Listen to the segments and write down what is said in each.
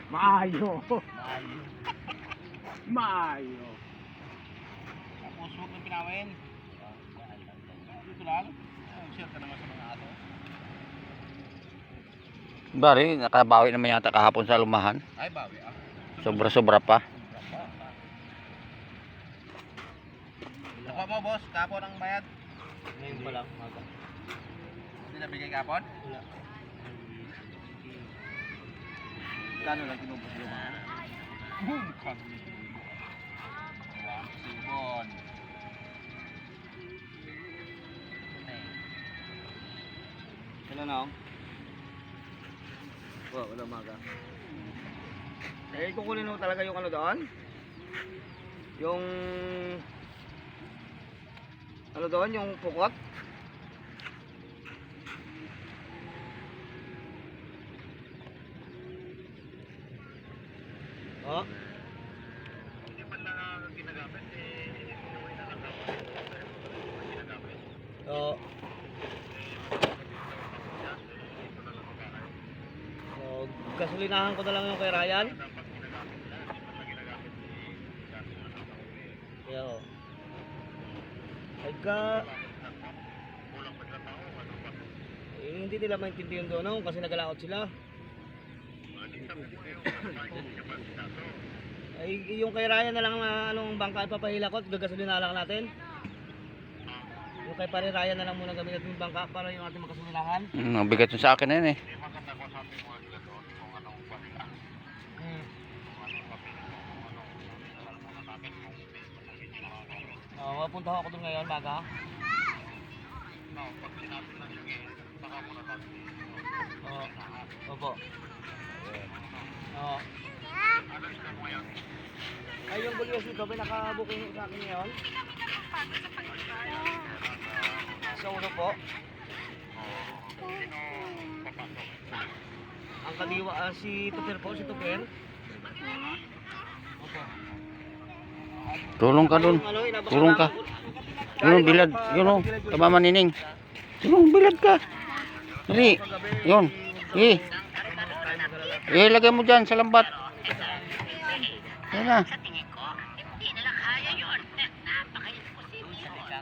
Maayo. Maayo. Tapos huwag nang pinawin. Dito lang. Share ka naman sa mga ato. Bari, nakabawi naman yata kahapon sa lumahan. Ay, bawi ah. Sobra-sobra pa. Nakuha mo boss, kapon ang bayad. Ngayon pa lang, maga. Hindi nabigay kapon? Wala. Kano lang tinubos yung mga? Boom! Sibon. Wala na ako. Wala maga. Eh, kukunin mo talaga yung ano doon? Yung... Ano doon? Yung pukot? Oh? Hindi man lang ginagamit eh. Inuwi na lang ako. Ginagamit. Oo. So, gasolinahan ko na lang yung kay Ryan. Kaya o. Ay ka... Eh, hindi nila maintindihan doon no? Kasi nagalaot sila. Ay, yung kay Ryan na lang na anong bangka ipapahila ko at gagasolina lang natin. Yung kay pare Ryan na lang muna gamitin yung bangka para yung ating makasolinahan. Ang bigat yun sa akin na yun eh. Mapunta ako doon ngayon, maga. Oo. Opo. Oo. Ay, yung bulyos nito, may naka-booking sa akin ngayon. Sa uno po. Ang kaliwa, si Tuper po, si Tuper. Opo. Tulong ka dun. Tulong ka. Yun, bilad. Yun o. Tama manining. Tulong, bilad ka. Dali. Yun. Lagay mo dyan sa lambat. Yan na.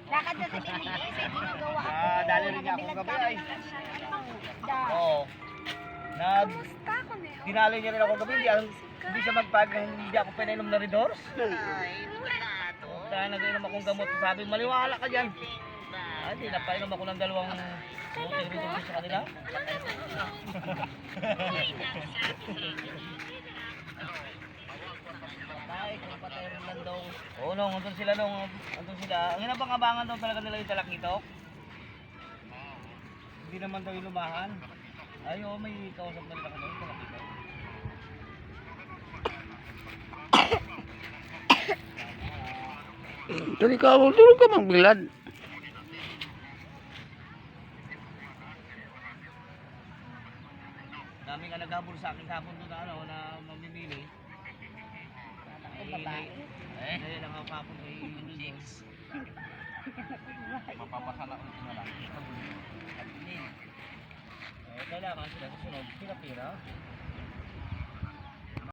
Lakad na sa Pilipinas, hindi nagawa ako. Dali rin niya akong gabi ay. Oo. Tinalo niya rin ako gabi. Hindi siya magpag, hindi ako pinainom na Redors. Ay, wala to. Kaya nag-inom akong gamot. Sabi, maliwala ka dyan. Ay, di napainom ako ng dalawang buting Redors sa kanila. Patay, kung patay rin lang daw. Oo, nung, andun sila. Ang inabang-abangan daw talaga nila yung talakitok. Hindi naman daw yung lumahan. Ay, oo, may kausap na nila ka daw yung talakitok. Tulong ka mang bilad. Dami nga naghabol sa akin hapon doon na, ano, na mamimili. Ayun lang ako hapon kay Ludos. Mapapasala ko na lang. Kailangan sila susunod. Pira-pira.